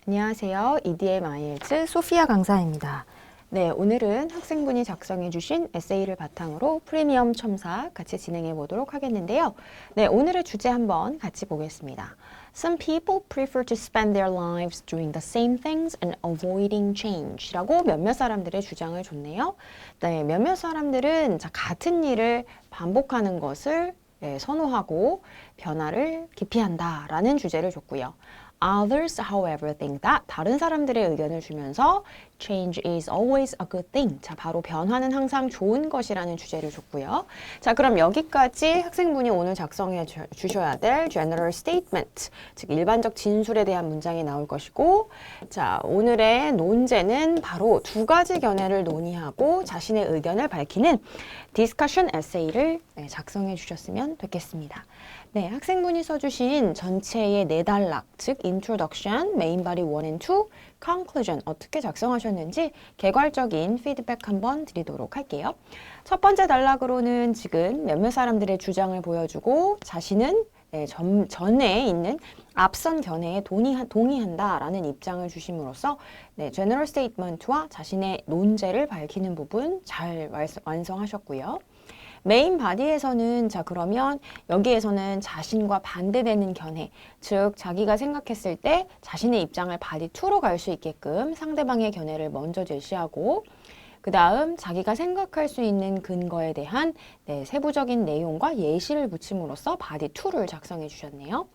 안녕하세요. EDM IELTS 소피아 강사입니다. 네, 오늘은 학생분이 작성해 주신 에세이를 바탕으로 프리미엄 첨사 같이 진행해 보도록 하겠는데요. 네, 오늘의 주제 한번 같이 보겠습니다. Some people prefer to spend their lives doing the same things and avoiding change 라고 몇몇 사람들의 주장을 줬네요. 네, 몇몇 사람들은 같은 일을 반복하는 것을 선호하고 변화를 기피한다 라는 주제를 줬고요. Others, however, think that 다른 사람들의 의견을 주면서 change is always a good thing. 자, 바로 변화는 항상 좋은 것이라는 주제를 줬고요. 자, 그럼 여기까지 학생분이 오늘 작성해 주셔야 될 general statement, 즉 일반적 진술에 대한 문장이 나올 것이고, 자, 오늘의 논제는 바로 두 가지 견해를 논의하고 자신의 의견을 밝히는 discussion essay를 작성해 주셨으면 좋겠습니다. 네, 학생분이 써주신 전체의 4단락, 즉 introduction, main body 1 and 2, conclusion 어떻게 작성하셨는지 개괄적인 피드백 한번 드리도록 할게요. 첫 번째 단락으로는 지금 몇몇 사람들의 주장을 보여주고 자신은 전에 있는 앞선 견해에 동의한다라는 입장을 주심으로써 general statement와 자신의 논제를 밝히는 부분 잘 완성하셨고요. 메인 바디에서는 그러면 여기에서는 자신과 반대되는 견해, 즉 자기가 생각했을 때 자신의 입장을 바디 2로 갈 수 있게끔 상대방의 견해를 먼저 제시하고 그 다음 자기가 생각할 수 있는 근거에 대한 세부적인 내용과 예시를 붙임으로써 바디 2를 작성해 주셨네요.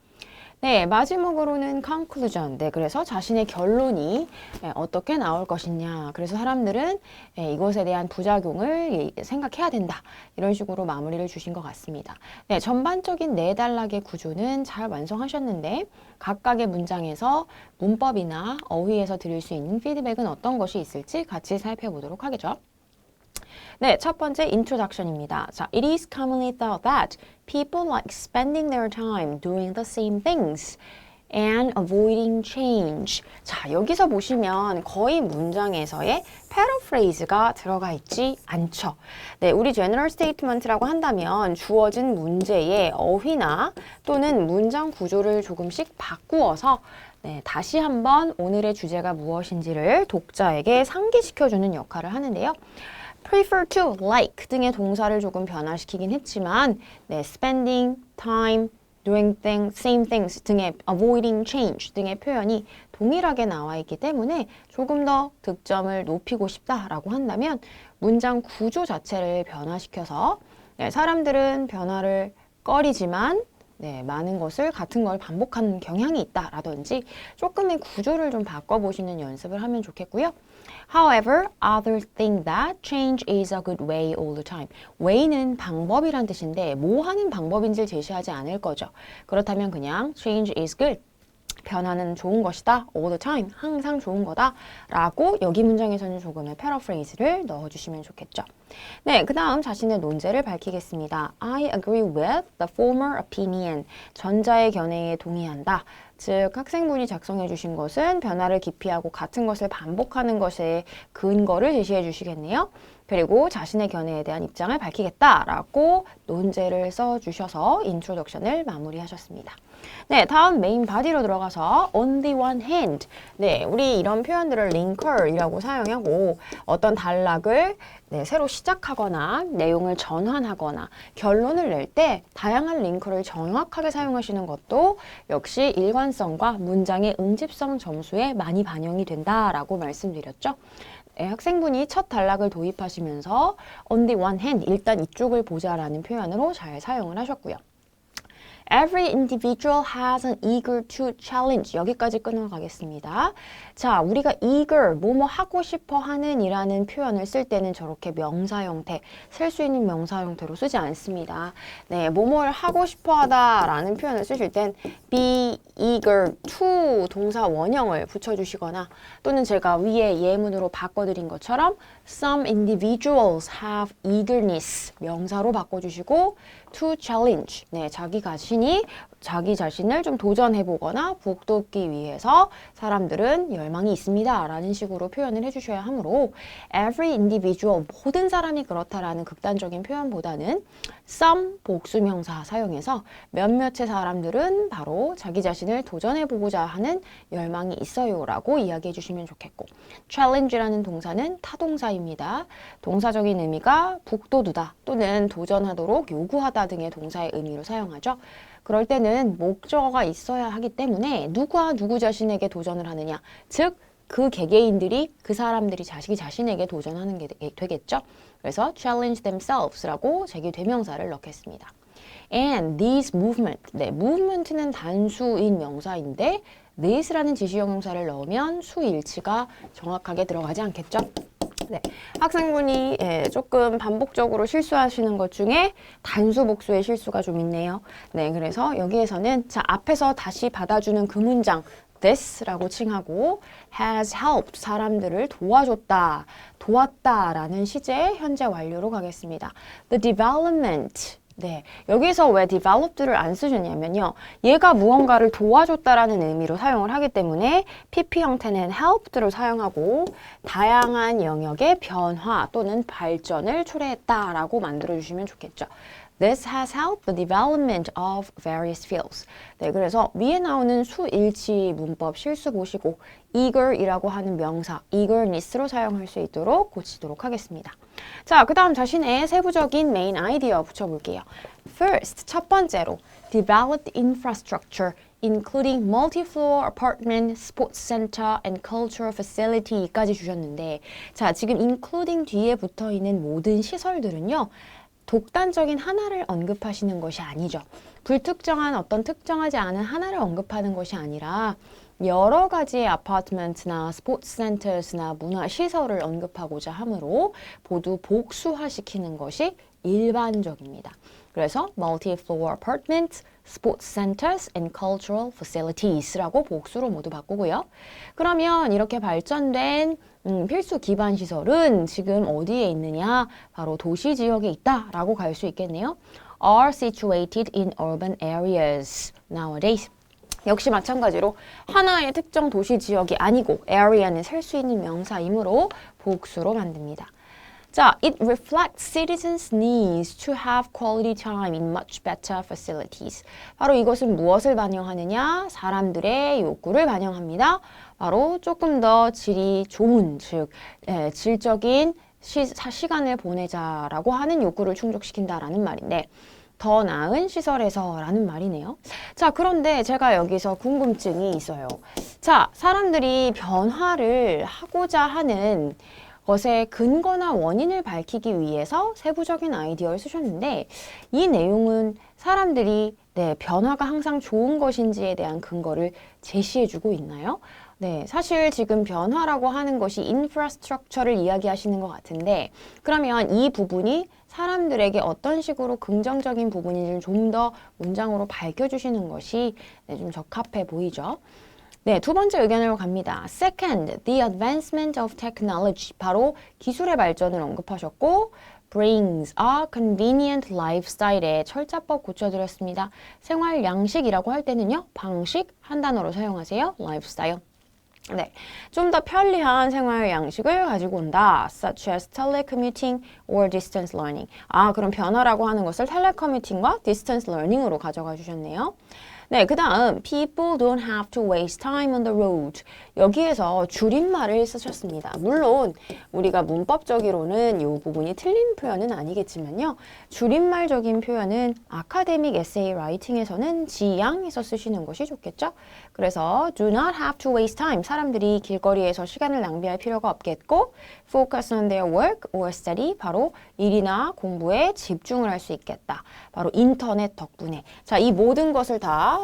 네, 마지막으로는 conclusion. 네, 그래서 자신의 결론이 어떻게 나올 것이냐. 그래서 사람들은 이것에 대한 부작용을 생각해야 된다. 이런 식으로 마무리를 주신 것 같습니다. 네, 전반적인 4단락의 구조는 잘 완성하셨는데 각각의 문장에서 문법이나 어휘에서 드릴 수 있는 피드백은 어떤 것이 있을지 같이 살펴보도록 하겠죠. 네, 첫 번째 introduction입니다. 자, it is commonly thought that people like spending their time doing the same things and avoiding change. 자, 여기서 보시면 거의 문장에서의 paraphrase가 들어가 있지 않죠. 네, 우리 general statement라고 한다면 주어진 문제의 어휘나 또는 문장 구조를 조금씩 바꾸어서 다시 한번 오늘의 주제가 무엇인지를 독자에게 상기시켜주는 역할을 하는데요. prefer to, like 등의 동사를 조금 변화시키긴 했지만 spending time, doing things, same things 등의 avoiding change 등의 표현이 동일하게 나와 있기 때문에 조금 더 득점을 높이고 싶다라고 한다면 문장 구조 자체를 변화시켜서 사람들은 변화를 꺼리지만 많은 것을 같은 걸 반복하는 경향이 있다라든지 조금의 구조를 좀 바꿔보시는 연습을 하면 좋겠고요. However, others think that change is a good way all the time. way는 방법이란 뜻인데 뭐 하는 방법인지를 제시하지 않을 거죠. 그렇다면 그냥 change is good. 변화는 좋은 것이다. all the time. 항상 좋은 거다. 라고 여기 문장에서는 조금의 paraphrase를 넣어주시면 좋겠죠. 네, 그 다음 자신의 논제를 밝히겠습니다. I agree with the former opinion. 전자의 견해에 동의한다. 즉 학생분이 작성해 주신 것은 변화를 기피하고 같은 것을 반복하는 것에 근거를 제시해 주시겠네요. 그리고 자신의 견해에 대한 입장을 밝히겠다라고 논제를 써주셔서 인트로덕션을 마무리하셨습니다. 네, 다음 메인 바디로 들어가서 on the one hand. 네, 우리 이런 표현들을 링컬이라고 사용하고 어떤 단락을 새로 시작하거나 내용을 전환하거나 결론을 낼 때 다양한 링크를 정확하게 사용하시는 것도 역시 일관성과 문장의 응집성 점수에 많이 반영이 된다라고 말씀드렸죠. 학생분이 첫 단락을 도입하시면서 on the one hand, 일단 이쪽을 보자라는 표현으로 잘 사용을 하셨고요. Every individual has an eager to challenge. 여기까지 끊어가겠습니다. 자, 우리가 eager, 뭐뭐 하고 싶어 하는 이라는 표현을 쓸 때는 저렇게 명사 형태, 쓸 수 있는 명사 형태로 쓰지 않습니다. 네, 뭐뭐를 하고 싶어 하다 라는 표현을 쓰실 땐 be eager to 동사 원형을 붙여주시거나 또는 제가 위에 예문으로 바꿔드린 것처럼 some individuals have eagerness 명사로 바꿔주시고 to challenge, 자기 자신이 자신이 자기 자신을 좀 도전해보거나 북돋기 위해서 사람들은 열망이 있습니다 라는 식으로 표현을 해주셔야 하므로 every individual, 모든 사람이 그렇다라는 극단적인 표현보다는 some 복수명사 사용해서 몇몇의 사람들은 바로 자기 자신을 도전해보고자 하는 열망이 있어요 라고 이야기해 주시면 좋겠고, challenge라는 동사는 타동사입니다. 동사적인 의미가 북돋우다 또는 도전하도록 요구하다 등의 동사의 의미로 사용하죠. 그럴 때는 목적어가 있어야 하기 때문에 누구와 누구 자신에게 도전을 하느냐, 즉 그 개개인들이, 그 사람들이 자기 자신에게 도전하는 게 되겠죠. 그래서 challenge themselves라고 제기대명사를 넣겠습니다. And these movement, 네, movement는 단수인 명사인데 this라는 지시형용사를 넣으면 수일치가 정확하게 들어가지 않겠죠. 네, 학생분이 조금 반복적으로 실수하시는 것 중에 단수 복수의 실수가 좀 있네요. 네, 그래서 여기에서는 자, 앞에서 다시 받아주는 그 문장 this라고 칭하고 has helped, 사람들을 도와줬다, 도왔다라는 시제 현재 완료로 가겠습니다. The development, 네, 여기서 왜 developed를 안 쓰셨냐면요. 얘가 무언가를 도와줬다라는 의미로 사용을 하기 때문에 PP 형태는 helped를 사용하고 다양한 영역의 변화 또는 발전을 초래했다라고 만들어주시면 좋겠죠. This has helped the development of various fields. 네, 그래서 위에 나오는 수일치 문법 실수 보시고 eager이라고 하는 명사 eagerness로 사용할 수 있도록 고치도록 하겠습니다. 자, 그 다음 자신의 세부적인 메인 아이디어 붙여볼게요. First, 첫 번째로 developed infrastructure including multi-floor apartment, sports center, and cultural facility까지 주셨는데, 자, 지금 including 뒤에 붙어있는 모든 시설들은요, 독단적인 하나를 언급하시는 것이 아니죠. 불특정한 어떤 특정하지 않은 하나를 언급하는 것이 아니라 여러 가지의 아파트먼트나 스포츠 센터스나 문화시설을 언급하고자 하므로 모두 복수화시키는 것이 일반적입니다. 그래서 multi-floor apartments, sports centers, and cultural facilities라고 복수로 모두 바꾸고요. 그러면 이렇게 발전된 필수 기반 시설은 지금 어디에 있느냐? 바로 도시 지역에 있다라고 갈 수 있겠네요. are situated in urban areas nowadays. 역시 마찬가지로 하나의 특정 도시 지역이 아니고 area는 셀 수 있는 명사이므로 복수로 만듭니다. 자, it reflects citizens' needs to have quality time in much better facilities. 바로 이것은 무엇을 반영하느냐? 사람들의 욕구를 반영합니다. 바로 조금 더 질이 좋은, 즉 질적인 시간을 보내자라고 하는 욕구를 충족시킨다라는 말인데, 더 나은 시설에서라는 말이네요. 자, 그런데 제가 여기서 궁금증이 있어요. 자, 사람들이 변화를 하고자 하는 것의 근거나 원인을 밝히기 위해서 세부적인 아이디어를 쓰셨는데, 이 내용은 사람들이 변화가 항상 좋은 것인지에 대한 근거를 제시해주고 있나요? 네, 사실 지금 변화라고 하는 것이 인프라스트럭처를 이야기하시는 것 같은데, 그러면 이 부분이 사람들에게 어떤 식으로 긍정적인 부분인지를 좀 더 문장으로 밝혀주시는 것이 좀 적합해 보이죠. 네, 두 번째 의견으로 갑니다. Second, the advancement of technology. 바로 기술의 발전을 언급하셨고, brings a convenient lifestyle에 철자법 고쳐드렸습니다. 생활 양식이라고 할 때는요, 방식 한 단어로 사용하세요. lifestyle. 네, 좀 더 편리한 생활 양식을 가지고 온다. such as telecommuting or distance learning. 아, 그럼 변화라고 하는 것을 telecommuting과 distance learning으로 가져가 주셨네요. 네, 그 다음 people don't have to waste time on the road. 여기에서 줄임말을 쓰셨습니다. 물론 우리가 문법적으로는 이 부분이 틀린 표현은 아니겠지만요. 줄임말적인 표현은 아카데믹 에세이 라이팅에서는 지양해서 쓰시는 것이 좋겠죠. 그래서 do not have to waste time. 사람들이 길거리에서 시간을 낭비할 필요가 없겠고 focus on their work or study. 바로 일이나 공부에 집중을 할 수 있겠다. 바로 인터넷 덕분에. 자, 이 모든 것을 다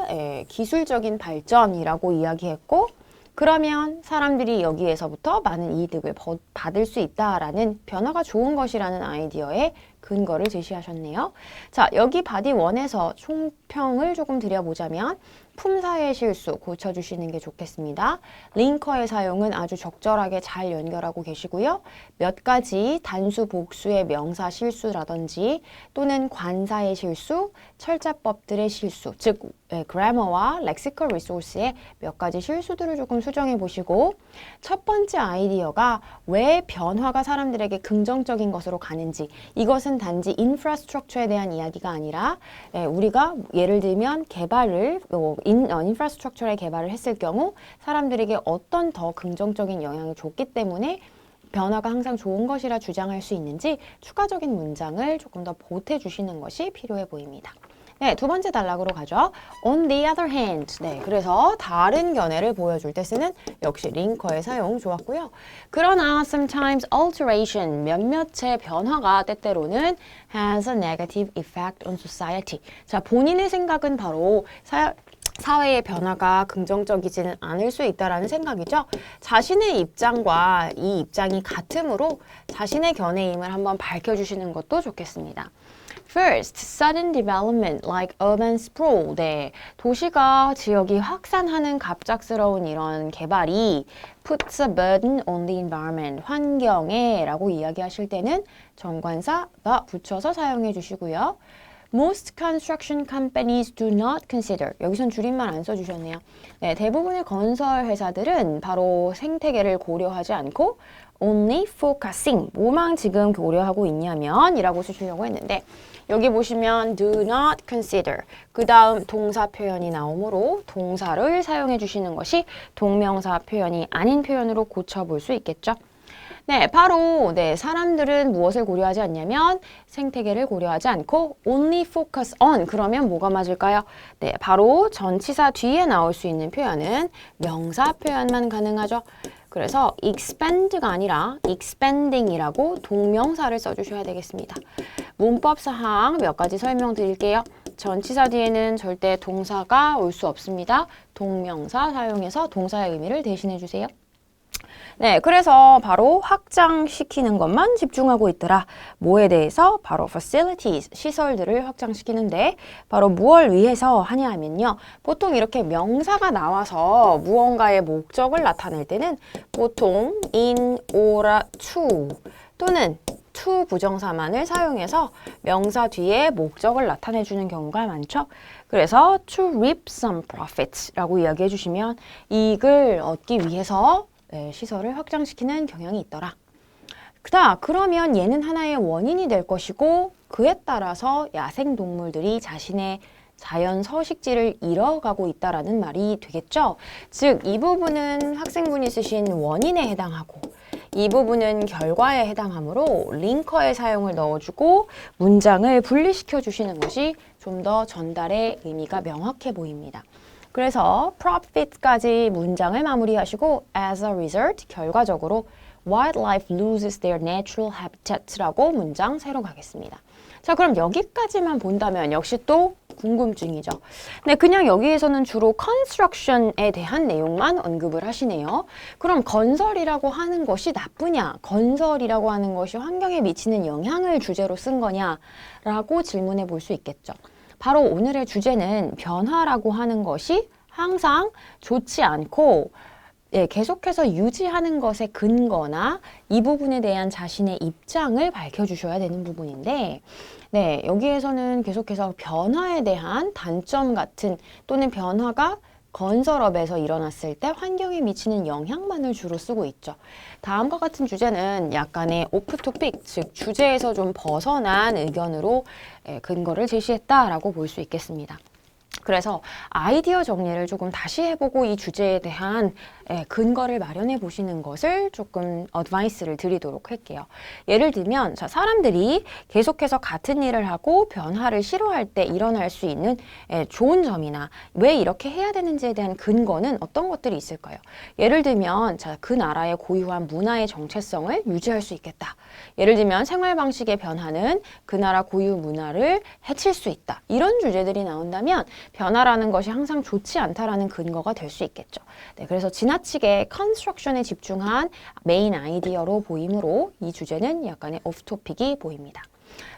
기술적인 발전이라고 이야기했고, 그러면 사람들이 여기에서부터 많은 이득을 받을 수 있다라는 변화가 좋은 것이라는 아이디어의 근거를 제시하셨네요. 자, 여기 바디 1에서 총평을 조금 드려보자면 품사의 실수 고쳐주시는 게 좋겠습니다. 링커의 사용은 아주 적절하게 잘 연결하고 계시고요. 몇 가지 단수 복수의 명사 실수라든지 또는 관사의 실수, 철자법들의 실수, 즉 그래머와 렉시컬 리소스의 몇 가지 실수들을 조금 수정해 보시고 첫 번째 아이디어가 왜 변화가 사람들에게 긍정적인 것으로 가는지 이것은 단지 인프라스트럭처에 대한 이야기가 아니라 우리가 예를 들면 개발을 인프라스트럭처의 개발을 했을 경우 사람들에게 어떤 더 긍정적인 영향을 줬기 때문에 변화가 항상 좋은 것이라 주장할 수 있는지 추가적인 문장을 조금 더 보태 주시는 것이 필요해 보입니다. 네, 두 번째 단락으로 가죠. On the other hand. 네, 그래서 다른 견해를 보여줄 때 쓰는 역시 링커의 사용 좋았고요. 그러나 sometimes alteration, 몇몇의 변화가 때때로는 has a negative effect on society. 자, 본인의 생각은 바로 사회의 변화가 긍정적이지는 않을 수 있다라는 생각이죠. 자신의 입장과 이 입장이 같으므로 자신의 견해임을 한번 밝혀주시는 것도 좋겠습니다. First, sudden development like urban sprawl. 네, 도시가 지역이 확산하는 갑작스러운 이런 개발이 puts a burden on the environment. 환경에 라고 이야기하실 때는 정관사가 붙여서 사용해 주시고요. Most construction companies do not consider. 여기선 줄임말 안 써주셨네요. 네, 대부분의 건설 회사들은 바로 생태계를 고려하지 않고 only focusing. 뭐만 지금 고려하고 있냐면 이라고 쓰시려고 했는데 여기 보시면 do not consider. 그 다음 동사 표현이 나오므로 동사를 사용해 주시는 것이 동명사 표현이 아닌 표현으로 고쳐볼 수 있겠죠. 네, 바로 사람들은 무엇을 고려하지 않냐면 생태계를 고려하지 않고 only focus on. 그러면 뭐가 맞을까요? 네, 바로 전치사 뒤에 나올 수 있는 표현은 명사 표현만 가능하죠. 그래서 expand가 아니라 expanding이라고 동명사를 써주셔야 되겠습니다. 문법 사항 몇 가지 설명드릴게요. 전치사 뒤에는 절대 동사가 올 수 없습니다. 동명사 사용해서 동사의 의미를 대신해 주세요. 네, 그래서 바로 확장시키는 것만 집중하고 있더라. 뭐에 대해서? 바로 facilities, 시설들을 확장시키는데 바로 무엇을 위해서 하냐 하면요. 보통 이렇게 명사가 나와서 무언가의 목적을 나타낼 때는 보통 in, or, to 또는 to 부정사만을 사용해서 명사 뒤에 목적을 나타내주는 경우가 많죠. 그래서 to reap some profits라고 이야기해 주시면 이익을 얻기 위해서 시설을 확장시키는 경향이 있더라. 그러면 얘는 하나의 원인이 될 것이고 그에 따라서 야생동물들이 자신의 자연 서식지를 잃어가고 있다라는 말이 되겠죠. 즉, 이 부분은 학생분이 쓰신 원인에 해당하고 이 부분은 결과에 해당하므로 링커의 사용을 넣어주고 문장을 분리시켜 주시는 것이 좀 더 전달의 의미가 명확해 보입니다. 그래서 profit까지 문장을 마무리하시고 as a result, 결과적으로 wildlife loses their natural habitat라고 문장 새로 가겠습니다. 자, 그럼 여기까지만 본다면 역시 또 궁금증이죠. 네, 그냥 여기에서는 주로 construction에 대한 내용만 언급을 하시네요. 그럼 건설이라고 하는 것이 나쁘냐? 건설이라고 하는 것이 환경에 미치는 영향을 주제로 쓴 거냐라고 질문해 볼 수 있겠죠. 바로 오늘의 주제는 변화라고 하는 것이 항상 좋지 않고 계속해서 유지하는 것의 근거나 이 부분에 대한 자신의 입장을 밝혀주셔야 되는 부분인데 여기에서는 계속해서 변화에 대한 단점 같은 또는 변화가 건설업에서 일어났을 때 환경에 미치는 영향만을 주로 쓰고 있죠. 다음과 같은 주제는 약간의 오프 토픽, 즉 주제에서 좀 벗어난 의견으로 근거를 제시했다라고 볼 수 있겠습니다. 그래서 아이디어 정리를 조금 다시 해보고 이 주제에 대한 근거를 마련해 보시는 것을 조금 어드바이스를 드리도록 할게요. 예를 들면 사람들이 계속해서 같은 일을 하고 변화를 싫어할 때 일어날 수 있는 좋은 점이나 왜 이렇게 해야 되는지에 대한 근거는 어떤 것들이 있을까요? 예를 들면 그 나라의 고유한 문화의 정체성을 유지할 수 있겠다. 예를 들면 생활 방식의 변화는 그 나라 고유 문화를 해칠 수 있다. 이런 주제들이 나온다면 변화라는 것이 항상 좋지 않다라는 근거가 될 수 있겠죠. 그래서 지나치게 컨스트럭션에 집중한 메인 아이디어로 보이므로 이 주제는 약간의 오프토픽이 보입니다.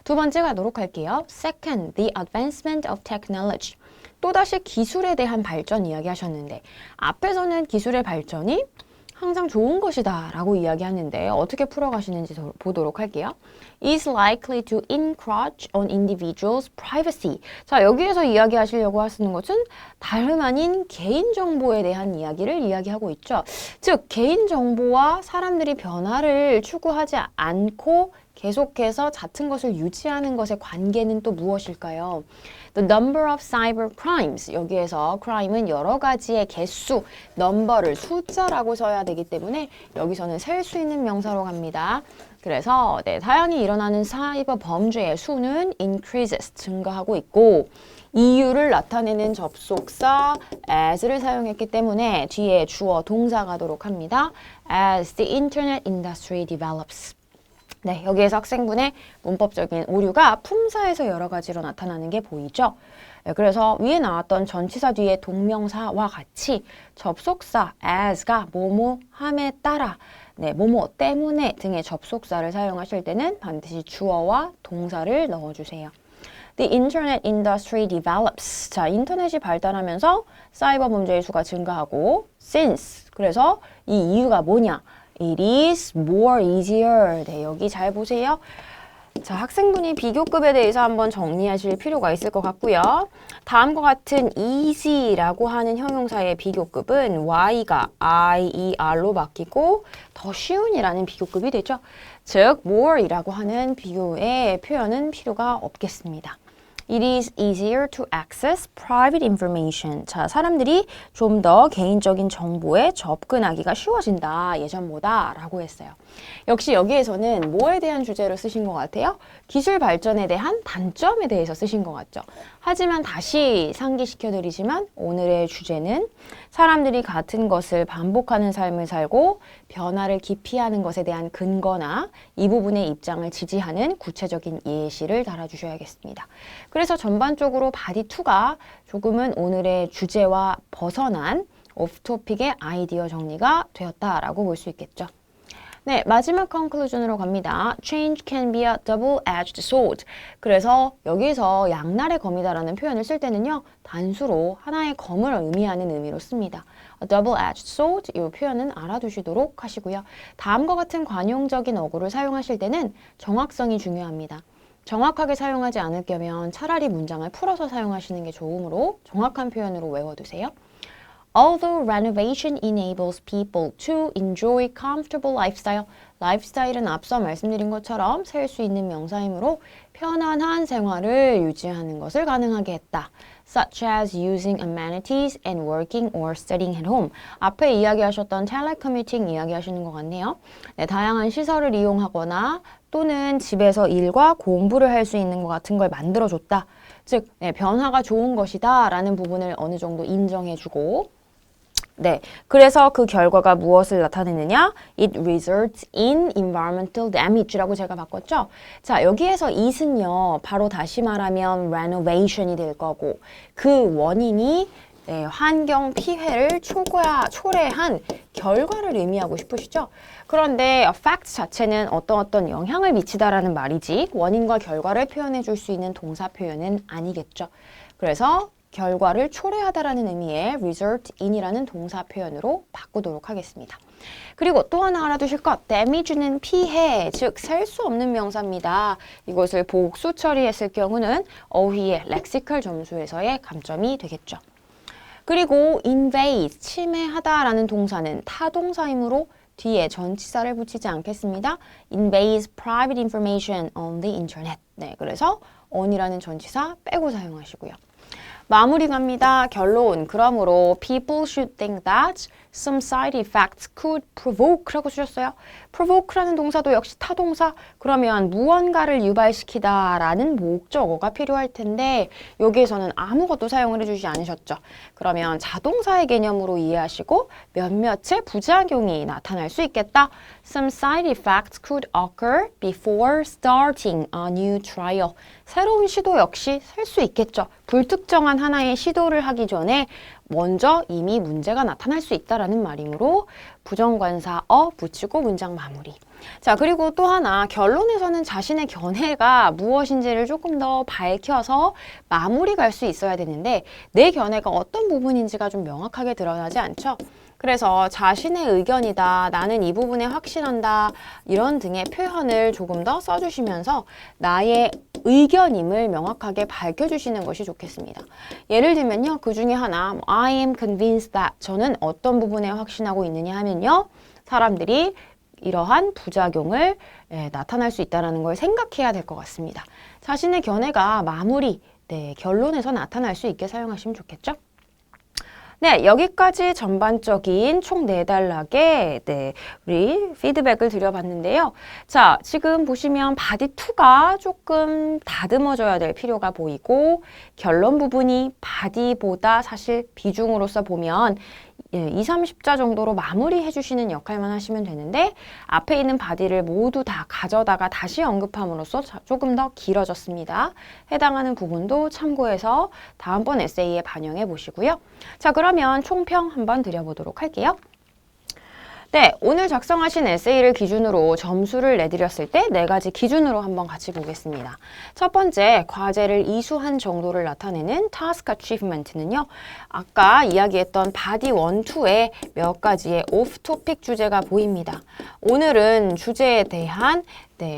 두 번째 가도록 할게요. Second, the advancement of technology. 또다시 기술에 대한 발전 이야기하셨는데 앞에서는 기술의 발전이 항상 좋은 것이다 라고 이야기하는데 어떻게 풀어가시는지 보도록 할게요. is likely to encroach on individuals' privacy. 자, 여기에서 이야기하시려고 하시는 것은 다름 아닌 개인정보에 대한 이야기를 이야기하고 있죠. 즉, 개인정보와 사람들이 변화를 추구하지 않고 계속해서 같은 것을 유지하는 것의 관계는 또 무엇일까요? The number of cyber crimes. 여기에서 crime은 여러 가지의 개수, number를 숫자라고 써야 되기 때문에 여기서는 셀 수 있는 명사로 갑니다. 그래서 다양히 일어나는 사이버 범죄의 수는 increases, 증가하고 있고 이유를 나타내는 접속사 as를 사용했기 때문에 뒤에 주어 동사 가도록 합니다. As the internet industry develops. 네, 여기에서 학생분의 문법적인 오류가 품사에서 여러 가지로 나타나는 게 보이죠? 네, 그래서 위에 나왔던 전치사 뒤에 동명사와 같이 접속사 as가 뭐뭐함에 따라 뭐뭐 때문에 등의 접속사를 사용하실 때는 반드시 주어와 동사를 넣어주세요. The internet industry develops. 자, 인터넷이 발달하면서 사이버 범죄의 수가 증가하고 since. 그래서 이 이유가 뭐냐? It is more easier. 네, 여기 잘 보세요. 자, 학생분이 비교급에 대해서 한번 정리하실 필요가 있을 것 같고요. 다음과 같은 easy라고 하는 형용사의 비교급은 y가 IER로 바뀌고 더 쉬운이라는 비교급이 되죠. 즉, more이라고 하는 비교의 표현은 필요가 없겠습니다. It is easier to access private information. 자, 사람들이 좀 더 개인적인 정보에 접근하기가 쉬워진다. 예전보다 라고 했어요. 역시 여기에서는 뭐에 대한 주제로 쓰신 것 같아요? 기술 발전에 대한 단점에 대해서 쓰신 것 같죠? 하지만 다시 상기시켜드리지만 오늘의 주제는 사람들이 같은 것을 반복하는 삶을 살고 변화를 기피하는 것에 대한 근거나 이 부분의 입장을 지지하는 구체적인 예시를 달아주셔야겠습니다. 그래서 전반적으로 바디 2가 조금은 오늘의 주제와 벗어난 오프토픽의 아이디어 정리가 되었다라고 볼 수 있겠죠. 네, 마지막 컨클루전으로 갑니다. Change can be a double-edged sword. 그래서 여기서 양날의 검이다라는 표현을 쓸 때는요. 단수로 하나의 검을 의미하는 의미로 씁니다. A double-edged sword, 이 표현은 알아두시도록 하시고요. 다음과 같은 관용적인 어구를 사용하실 때는 정확성이 중요합니다. 정확하게 사용하지 않을 거면 차라리 문장을 풀어서 사용하시는 게 좋으므로 정확한 표현으로 외워두세요. Although renovation enables people to enjoy comfortable lifestyle. lifestyle은 앞서 말씀드린 것처럼 셀 수 있는 명사이므로 편안한 생활을 유지하는 것을 가능하게 했다. Such as using amenities and working or studying at home. 앞에 이야기하셨던 telecommuting 이야기하시는 것 같네요. 네, 다양한 시설을 이용하거나 또는 집에서 일과 공부를 할 수 있는 것 같은 걸 만들어줬다. 즉, 변화가 좋은 것이다 라는 부분을 어느 정도 인정해주고 네, 그래서 그 결과가 무엇을 나타내느냐? It results in environmental damage라고 제가 바꿨죠? 자, 여기에서 it은요, 바로 다시 말하면 renovation이 될 거고 그 원인이 환경 피해를 초래한 결과를 의미하고 싶으시죠? 그런데 effect 자체는 어떤 영향을 미치다라는 말이지 원인과 결과를 표현해 줄 수 있는 동사 표현은 아니겠죠. 그래서 결과를 초래하다라는 의미의 result in이라는 동사 표현으로 바꾸도록 하겠습니다. 그리고 또 하나 알아두실 것, damage는 피해, 즉 셀 수 없는 명사입니다. 이것을 복수 처리했을 경우는 어휘의 렉시컬 점수에서의 감점이 되겠죠. 그리고 invade, 침해하다라는 동사는 타동사이므로 뒤에 전치사를 붙이지 않겠습니다. invades private information on the internet. 네, 그래서 on이라는 전치사 빼고 사용하시고요. 마무리 갑니다. 결론. 그러므로 people should think that some side effects could provoke라고 쓰셨어요. provoke라는 동사도 역시 타동사. 그러면 무언가를 유발시키다라는 목적어가 필요할 텐데 여기에서는 아무것도 사용을 해주지 않으셨죠. 그러면 자동사의 개념으로 이해하시고 몇몇의 부작용이 나타날 수 있겠다. Some side effects could occur before starting a new trial. 새로운 시도 역시 셀 수 있겠죠. 불특정한 하나의 시도를 하기 전에 먼저 이미 문제가 나타날 수 있다라는 말이므로 부정관사 붙이고 문장 마무리. 자, 그리고 또 하나 결론에서는 자신의 견해가 무엇인지를 조금 더 밝혀서 마무리 갈 수 있어야 되는데 내 견해가 어떤 부분인지가 좀 명확하게 드러나지 않죠. 그래서 자신의 의견이다, 나는 이 부분에 확신한다, 이런 등의 표현을 조금 더 써주시면서 나의 의견임을 명확하게 밝혀주시는 것이 좋겠습니다. 예를 들면요, 그 중에 하나, I am convinced that, 저는 어떤 부분에 확신하고 있느냐 하면요, 사람들이 이러한 부작용을 나타날 수 있다는 걸 생각해야 될 것 같습니다. 자신의 견해가 마무리, 결론에서 나타날 수 있게 사용하시면 좋겠죠? 네, 여기까지 전반적인 총 4단락의 우리 피드백을 드려봤는데요. 자, 지금 보시면 바디 2가 조금 다듬어져야 될 필요가 보이고 결론 부분이 바디보다 사실 비중으로서 보면 2, 30자 정도로 마무리해 주시는 역할만 하시면 되는데 앞에 있는 바디를 모두 다 가져다가 다시 언급함으로써 조금 더 길어졌습니다. 해당하는 부분도 참고해서 다음번 에세이에 반영해 보시고요. 자, 그러면 총평 한번 드려보도록 할게요. 네, 오늘 작성하신 에세이를 기준으로 점수를 내드렸을 때 4가지 기준으로 한번 같이 보겠습니다. 첫 번째, 과제를 이수한 정도를 나타내는 task achievement는요. 아까 이야기했던 바디 1, 2에 몇 가지의 오프 토픽 주제가 보입니다. 오늘은 주제에 대한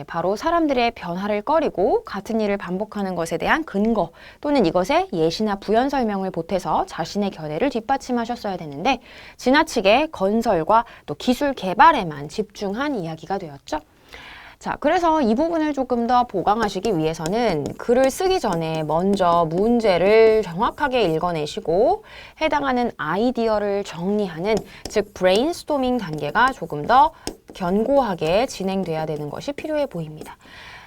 바로 사람들의 변화를 꺼리고 같은 일을 반복하는 것에 대한 근거 또는 이것의 예시나 부연 설명을 보태서 자신의 견해를 뒷받침하셨어야 되는데 지나치게 건설과 또 기술 개발에만 집중한 이야기가 되었죠. 자, 그래서 이 부분을 조금 더 보강하시기 위해서는 글을 쓰기 전에 먼저 문제를 정확하게 읽어내시고 해당하는 아이디어를 정리하는 즉 브레인스토밍 단계가 조금 더 견고하게 진행돼야 되는 것이 필요해 보입니다.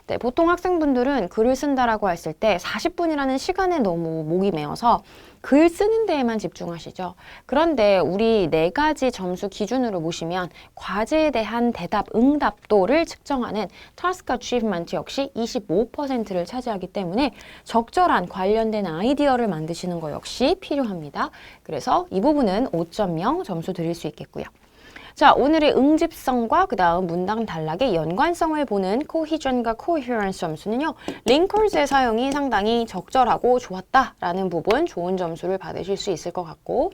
네, 보통 학생분들은 글을 쓴다라고 했을 때 40분이라는 시간에 너무 목이 메어서 글 쓰는 데에만 집중하시죠. 그런데 우리 4가지 점수 기준으로 보시면 과제에 대한 대답, 응답도를 측정하는 task achievement 역시 25%를 차지하기 때문에 적절한 관련된 아이디어를 만드시는 것 역시 필요합니다. 그래서 이 부분은 5.0 점수 드릴 수 있겠고요. 자, 오늘의 응집성과 그 다음 문장 단락의 연관성을 보는 cohesion과 coherence 점수는요. 링커즈의 사용이 상당히 적절하고 좋았다라는 부분 좋은 점수를 받으실 수 있을 것 같고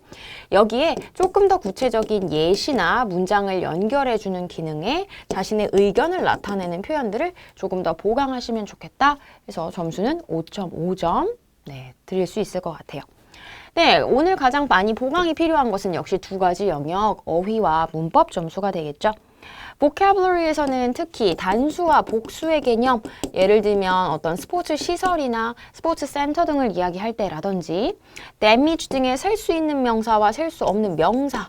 여기에 조금 더 구체적인 예시나 문장을 연결해주는 기능에 자신의 의견을 나타내는 표현들을 조금 더 보강하시면 좋겠다 해서 점수는 5.5점 드릴 수 있을 것 같아요. 네, 오늘 가장 많이 보강이 필요한 것은 역시 2가지 영역, 어휘와 문법 점수가 되겠죠. vocabulary에서는 특히 단수와 복수의 개념, 예를 들면 어떤 스포츠 시설이나 스포츠 센터 등을 이야기할 때라든지 damage 등의 셀 수 있는 명사와 셀 수 없는 명사,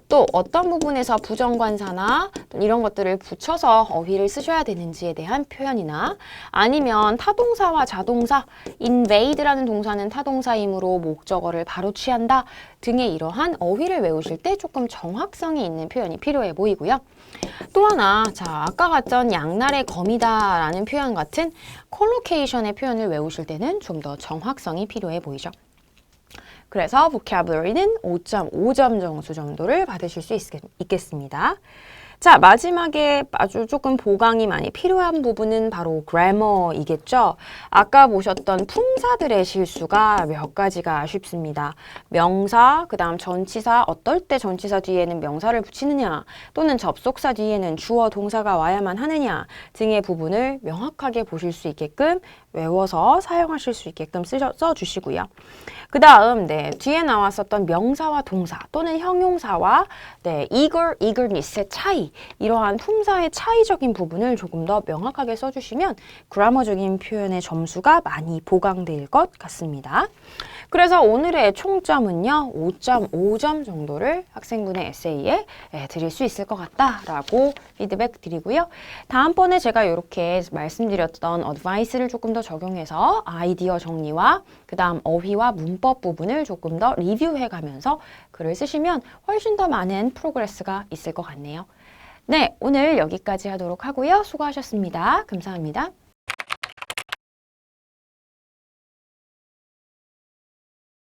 또 어떤 부분에서 부정관사나 이런 것들을 붙여서 어휘를 쓰셔야 되는지에 대한 표현이나 아니면 타동사와 자동사, invade라는 동사는 타동사이므로 목적어를 바로 취한다 등의 이러한 어휘를 외우실 때 조금 정확성이 있는 표현이 필요해 보이고요. 또 하나, 자, 아까 갔던 양날의 검이다 라는 표현 같은 콜로케이션의 표현을 외우실 때는 좀 더 정확성이 필요해 보이죠. 그래서 vocabulary는 5.5점 점수 정도를 받으실 수 있겠습니다. 자, 마지막에 아주 조금 보강이 많이 필요한 부분은 바로 grammar이겠죠. 아까 보셨던 품사들의 실수가 몇 가지가 아쉽습니다. 명사, 그 다음 전치사, 어떨 때 전치사 뒤에는 명사를 붙이느냐 또는 접속사 뒤에는 주어, 동사가 와야만 하느냐 등의 부분을 명확하게 보실 수 있게끔 외워서 사용하실 수 있게끔 써주시고요. 그 다음 뒤에 나왔었던 명사와 동사 또는 형용사와 eagerness의 차이, 이러한 품사의 차이적인 부분을 조금 더 명확하게 써주시면 그라머적인 표현의 점수가 많이 보강될 것 같습니다. 그래서 오늘의 총점은요, 5.5점 정도를 학생분의 에세이에 드릴 수 있을 것 같다라고 피드백 드리고요. 다음번에 제가 이렇게 말씀드렸던 어드바이스를 조금 더 적용해서 아이디어 정리와 그 다음 어휘와 문법 부분을 조금 더 리뷰해 가면서 글을 쓰시면 훨씬 더 많은 프로그레스가 있을 것 같네요. 네, 오늘 여기까지 하도록 하고요. 수고하셨습니다. 감사합니다.